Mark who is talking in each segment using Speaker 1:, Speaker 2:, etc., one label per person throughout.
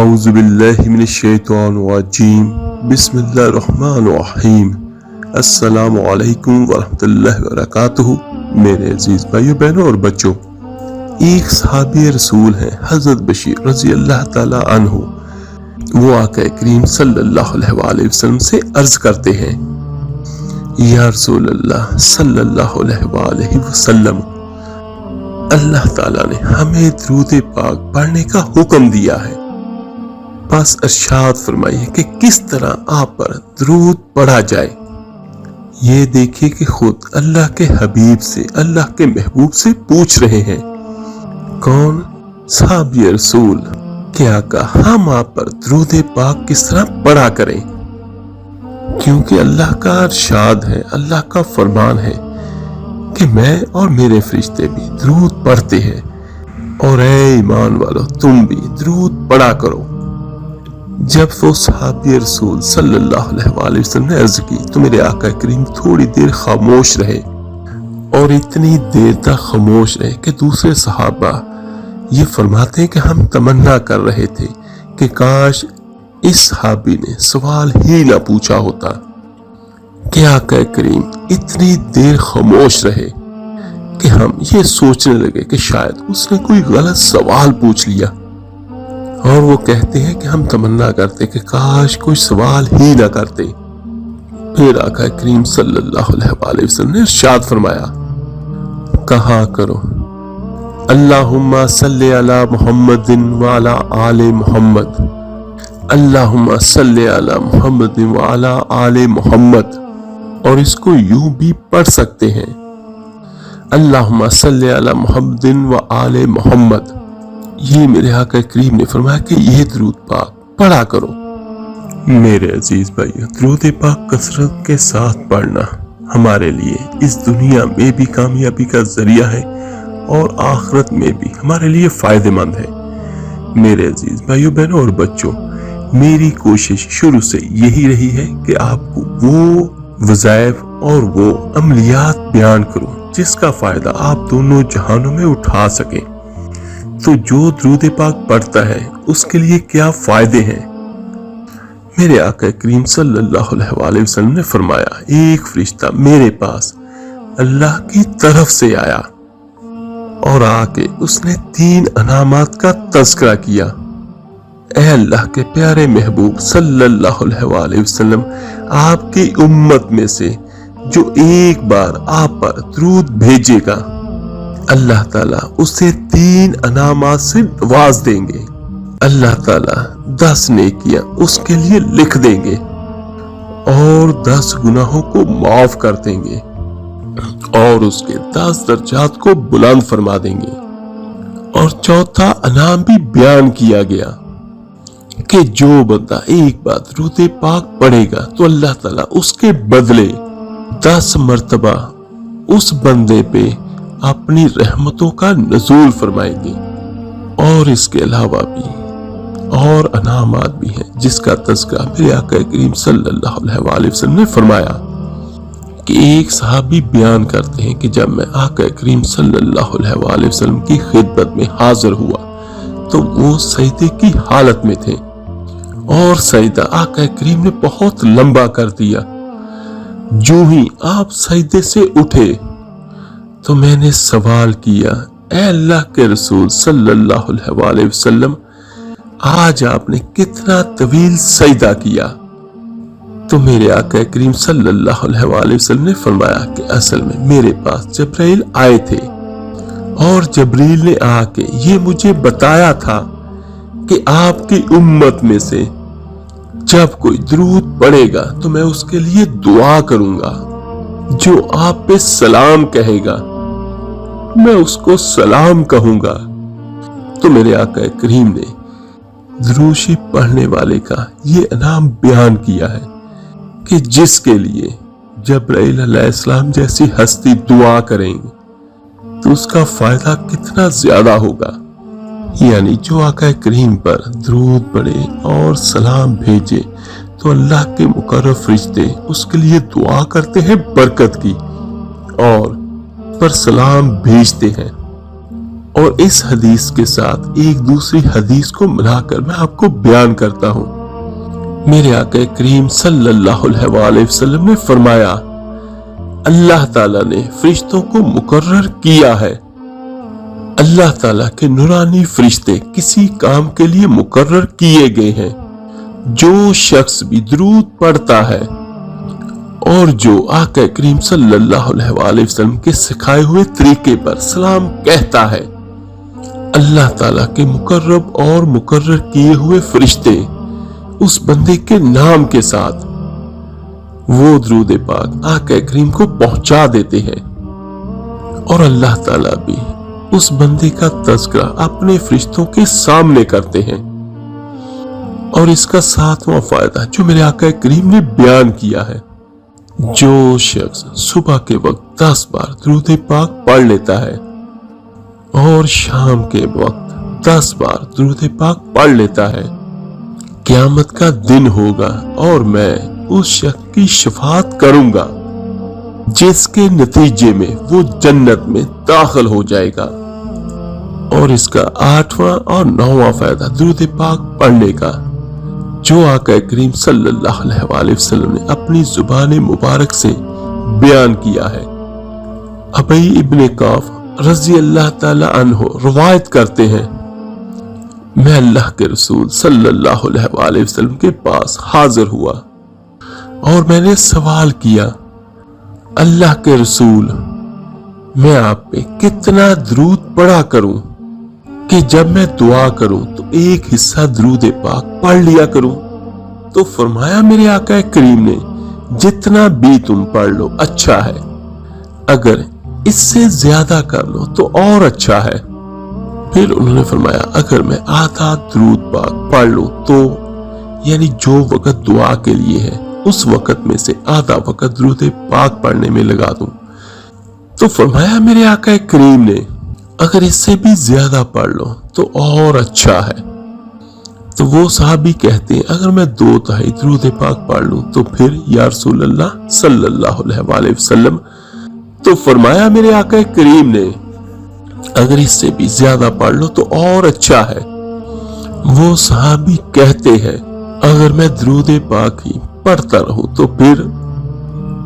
Speaker 1: اعوذ باللہ من الشیطان الرجیم بسم اللہ الرحمن الرحیم السلام علیکم ورحمۃ اللہ وبرکاتہ۔ میرے عزیز بھائیو بہنوں اور بچوں، ایک صحابی رسول ہیں حضرت بشیر رضی اللہ تعالی عنہ۔ وہ آقا کریم صلی اللہ علیہ وآلہ وسلم سے عرض کرتے ہیں، یا رسول اللہ صلی اللہ علیہ وآلہ وسلم، اللہ تعالیٰ نے ہمیں درود پاک پڑھنے کا حکم دیا ہے، بس ارشاد فرمائیے کہ کس طرح آپ پر درود پڑھا جائے۔ یہ دیکھیے کہ خود اللہ کے حبیب سے، اللہ کے محبوب سے پوچھ رہے ہیں۔ کون؟ صحابی رسول کہ آقا ہم آپ پر درود پاک کس طرح پڑھا کریں، کیونکہ اللہ کا ارشاد ہے، اللہ کا فرمان ہے کہ میں اور میرے فرشتے بھی درود پڑھتے ہیں، اور اے ایمان والو تم بھی درود پڑھا کرو۔ جب وہ صحابی رسول صلی اللہ علیہ وآلہ وسلم نے عرض کی تو میرے آقا کریم تھوڑی دیر خاموش رہے، اور اتنی دیر تک خاموش رہے کہ دوسرے صحابہ یہ فرماتے ہیں کہ ہم تمنا کر رہے تھے کہ کاش اس صحابی نے سوال ہی نہ پوچھا ہوتا، کہ آقا کریم اتنی دیر خاموش رہے کہ ہم یہ سوچنے لگے کہ شاید اس نے کوئی غلط سوال پوچھ لیا، اور وہ کہتے ہیں کہ ہم تمنا کرتے کہ کاش کوئی سوال ہی نہ کرتے۔ پھر آقا کریم صلی اللہ علیہ وآلہ وسلم نے ارشاد فرمایا، کہا کرو اللہم صلی علی محمد وعلی آل محمد، اللہم صلی علی محمد وعلی آل محمد، اور اس کو یوں بھی پڑھ سکتے ہیں، اللہم صلی علی محمد وآل محمد۔ یہ میرے آقا کریم نے فرمایا کہ یہ درود پاک پڑھا کرو۔ میرے عزیز بھائیو، درود پاک کثرت کے ساتھ پڑھنا ہمارے لیے اس دنیا میں بھی کامیابی کا ذریعہ ہے، اور آخرت میں بھی ہمارے لیے فائدہ مند ہے۔ میرے عزیز بھائیو بہنوں اور بچوں، میری کوشش شروع سے یہی رہی ہے کہ آپ کو وہ وظائف اور وہ عملیات بیان کروں جس کا فائدہ آپ دونوں جہانوں میں اٹھا سکیں۔ تو جو درود پاک پڑھتا ہے اس کے لیے کیا فائدے ہیں؟ میرے آقا کریم صلی اللہ علیہ وآلہ وسلم نے فرمایا، ایک فرشتہ میرے پاس اللہ کی طرف سے آیا اور آ کے اس نے 3 انعامات کا تذکرہ کیا۔ اے اللہ کے پیارے محبوب صلی اللہ علیہ وآلہ وسلم، آپ کی امت میں سے جو ایک بار آپ پر درود بھیجے گا، اللہ تعالیٰ اسے 3 انعامات سے نواز دیں گے۔ اللہ تعالیٰ 10 نیکیاں اس کے لیے لکھ دیں گے، اور 10 گناہوں کو معاف کر دیں گے، اور اس کے 10 درجات کو بلند فرما دیں گے۔ اور چوتھا انعام بھی بیان کیا گیا کہ جو بندہ ایک بار درود پاک پڑھے گا تو اللہ تعالیٰ اس کے بدلے 10 مرتبہ اس بندے پہ اپنی رحمتوں کا نزول فرمائیں گے۔ اور اس کے علاوہ بھی اور انعامات بھی ہیں جس کا تذکرہ میرے آقا کریم صلی اللہ علیہ وآلہ وسلم نے فرمایا کہ ایک صحابی بیان کرتے ہیں کہ جب میں آقا کریم صلی اللہ علیہ وآلہ وسلم کی خدمت میں حاضر ہوا تو وہ سجدے کی حالت میں تھے، اور سجدہ آقا کریم نے بہت لمبا کر دیا۔ جو ہی آپ سجدے سے اٹھے تو میں نے سوال کیا، اے اللہ کے رسول صلی اللہ علیہ وآلہ وسلم، آج آپ نے کتنا طویل سجدہ کیا؟ تو میرے آقا کریم صلی اللہ علیہ وآلہ وسلم نے فرمایا کہ اصل میں میرے پاس جبرائیل آئے تھے، اور جبرائیل نے آ کے یہ مجھے بتایا تھا کہ آپ کی امت میں سے جب کوئی درود پڑھے گا تو میں اس کے لیے دعا کروں گا، جو آپ پہ سلام کہے گا میں اس کو سلام کہوں گا۔ تو میرے آقا کریم نے درود پڑھنے والے کا یہ انعام بیان کیا ہے کہ جس کے لیے جبرائیل علیہ السلام جیسی ہستی دعا کریں گے تو اس کا فائدہ کتنا زیادہ ہوگا۔ یعنی جو آقا کریم پر درود پڑھے اور سلام بھیجے تو اللہ کے مقرب فرشتے اس کے لیے دعا کرتے ہیں برکت کی، اور پر سلام بھیجتے ہیں۔ اور اس حدیث کے ساتھ ایک دوسری حدیث کو ملا کر میں آپ کو بیان کرتا ہوں۔ میرے آقا کریم صلی اللہ علیہ وآلہ وسلم نے فرمایا، اللہ تعالیٰ نے فرشتوں کو مقرر کیا ہے۔ اللہ تعالیٰ کے نورانی فرشتے کسی کام کے لیے مقرر کیے گئے ہیں۔ جو شخص بھی درود پڑھتا ہے اور جو آقا کریم صلی اللہ علیہ وآلہ وسلم کے سکھائے ہوئے طریقے پر سلام کہتا ہے، اللہ تعالیٰ کے مقرب اور مقرر کیے ہوئے فرشتے اس بندے کے نام کے ساتھ وہ درود پاک آقا کریم کو پہنچا دیتے ہیں، اور اللہ تعالیٰ بھی اس بندے کا تذکرہ اپنے فرشتوں کے سامنے کرتے ہیں۔ اور اس کا ساتواں فائدہ جو میرے آقا کریم نے بیان کیا ہے، جو شخص صبح کے وقت 10 بار درود پاک پڑھ لیتا ہے اور شام کے وقت 10 بار درود پاک پڑھ لیتا ہے، قیامت کا دن ہوگا اور میں اس شخص کی شفاعت کروں گا جس کے نتیجے میں وہ جنت میں داخل ہو جائے گا۔ اور اس کا 8واں اور 9واں فائدہ درود پاک پڑھنے کا، جو آقا کریم صلی اللہ علیہ وآلہ وسلم نے اپنی زبان مبارک سے بیان کیا ہے۔ ابی ابن کعب رضی اللہ تعالی عنہ روایت کرتے ہیں، میں اللہ کے رسول صلی اللہ علیہ وآلہ وسلم کے پاس حاضر ہوا اور میں نے سوال کیا، اللہ کے رسول، میں آپ پہ کتنا درود پڑھا کروں کہ جب میں دعا کروں تو ایک حصہ درود پاک پڑھ لیا کروں؟ تو فرمایا میرے آقا کریم نے، جتنا بھی تم پڑھ لو اچھا ہے، اگر اس سے زیادہ کر لو تو اور اچھا ہے۔ پھر انہوں نے فرمایا، اگر میں آدھا درود پاک پڑھ لوں تو یعنی جو وقت دعا کے لیے ہے اس وقت میں سے آدھا وقت درود پاک پڑھنے میں لگا دوں، تو فرمایا میرے آقا کریم نے، اگر اس سے بھی زیادہ پڑھ لو تو اور اچھا ہے۔ تو وہ صحابی کہتے ہیں، اگر میں 2/3 درود پاک پڑھ لوں تو پھر یا رسول اللہ صلی اللہ علیہ وآلہ وسلم؟ تو فرمایا میرے آقا کریم نے، اگر اس سے بھی زیادہ پڑھ لو تو اور اچھا ہے۔ وہ صحابی کہتے ہیں، اگر میں درود پاک ہی پڑھتا رہوں تو پھر؟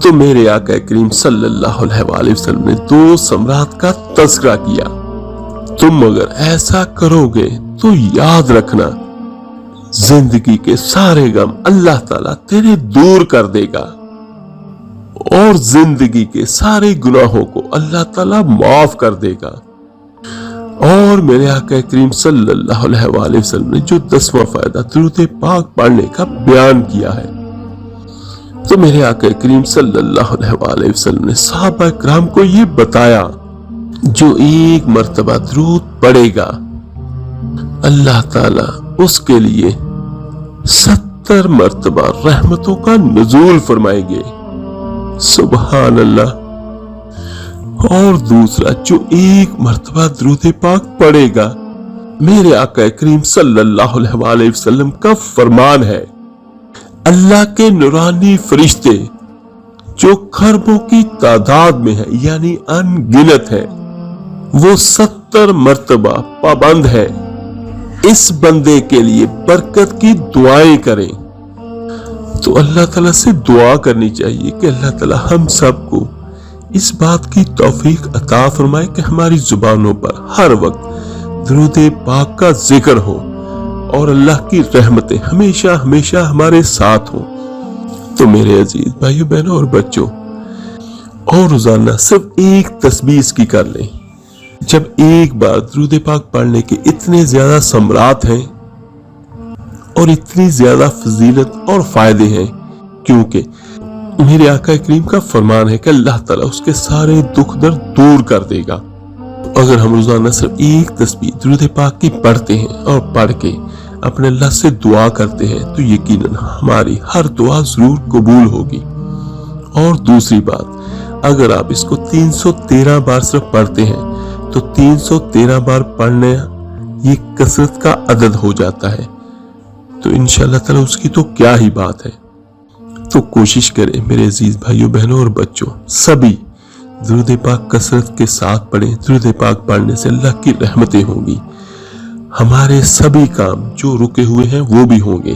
Speaker 1: تو میرے آقا کریم صلی اللہ علیہ وآلہ وسلم نے 2 ثمرات کا تذکرہ کیا، تم اگر ایسا کرو گے تو یاد رکھنا، زندگی کے سارے غم اللہ تعالیٰ تیرے دور کر دے گا اور زندگی کے سارے گناہوں کو اللہ تعالیٰ معاف کر دے گا۔ اور میرے آقا کریم صلی اللہ علیہ وآلہ وسلم نے جو 10واں فائدہ درود پاک پڑھنے کا بیان کیا ہے، تو میرے آقا کریم صلی اللہ علیہ وآلہ وسلم نے صحابہ کرام کو یہ بتایا، جو ایک مرتبہ درود پڑھے گا اللہ تعالیٰ اس کے لیے 70 مرتبہ رحمتوں کا نزول فرمائیں گے، سبحان اللہ۔ اور دوسرا، جو ایک مرتبہ درود پاک پڑھے گا، میرے آقا کریم صلی اللہ علیہ وآلہ وسلم کا فرمان ہے، اللہ کے نورانی فرشتے جو خربوں کی تعداد میں ہے یعنی ان گنت ہے، وہ 70 مرتبہ پابند ہے اس بندے کے لیے برکت کی دعائیں کریں۔ تو اللہ تعالیٰ سے دعا کرنی چاہیے کہ اللہ تعالیٰ ہم سب کو اس بات کی توفیق عطا فرمائے کہ ہماری زبانوں پر ہر وقت درود پاک کا ذکر ہو اور اللہ کی رحمتیں ہمیشہ ہمیشہ ہمارے ساتھ ہوں۔ تو میرے عزیز بھائیو بہنوں اور بچوں، اور روزانہ صرف ایک تسبیح کی کر لیں۔ جب ایک بار درود پاک پڑھنے کے اتنے زیادہ ثمرات ہیں اور اتنی زیادہ فضیلت اور فائدے ہیں، کیونکہ میرے آقا کریم کا فرمان ہے کہ اللہ تعالیٰ اس کے سارے دکھ درد دور کر دے گا۔ اگر ہم روزانہ صرف ایک تسبیح درود پاک کی پڑھتے ہیں اور پڑھ کے اپنے اللہ سے دعا کرتے ہیں تو یقیناً ہماری ہر دعا ضرور قبول ہوگی۔ اور دوسری بات، اگر آپ اس کو 313 بار صرف پڑھتے ہیں تو 313 بار پڑھنے یہ کثرت کا عدد ہو جاتا ہے، تو انشاءاللہ تعالیٰ اس کی تو کیا ہی بات ہے۔ تو کوشش کریں میرے عزیز بھائیوں بہنوں اور بچوں، سبھی درود پاک کثرت کے ساتھ پڑھیں. درود پاک پڑھنے سے اللہ کی رحمتیں ہوں گی. ہمارے سبھی کام جو رکے ہوئے ہیں وہ بھی ہوں گے.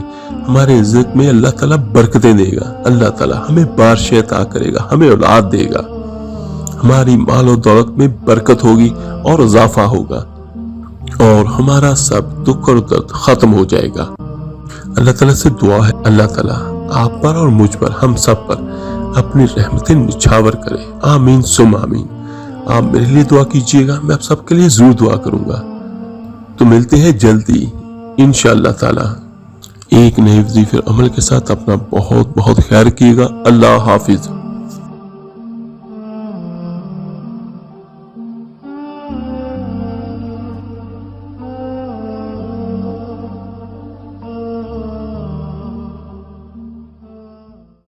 Speaker 1: ہمارے رزق میں اللہ تعالیٰ برکتیں دے گا. اللہ تعالیٰ ہمیں بارشیں عطا کرے گا, ہمیں اولاد دے گا. ہماری مال و دولت میں برکت ہوگی اور اضافہ ہوگا, اور ہمارا سب دکھ اور درد ختم ہو جائے گا. اللہ تعالیٰ سے دعا ہے اللہ تعالیٰ آپ پر اور مجھ پر, ہم سب پر اپنی رحمتیں نچھاور کرے. آمین سم آمین. آپ میرے لیے دعا کیجئے گا, میں آپ سب کے لیے ضرور دعا کروں گا. تو ملتے ہیں جلدی انشاءاللہ تعالیٰ ایک نئے وظیفے عمل کے ساتھ. اپنا بہت بہت خیال کیے گا. اللہ حافظ.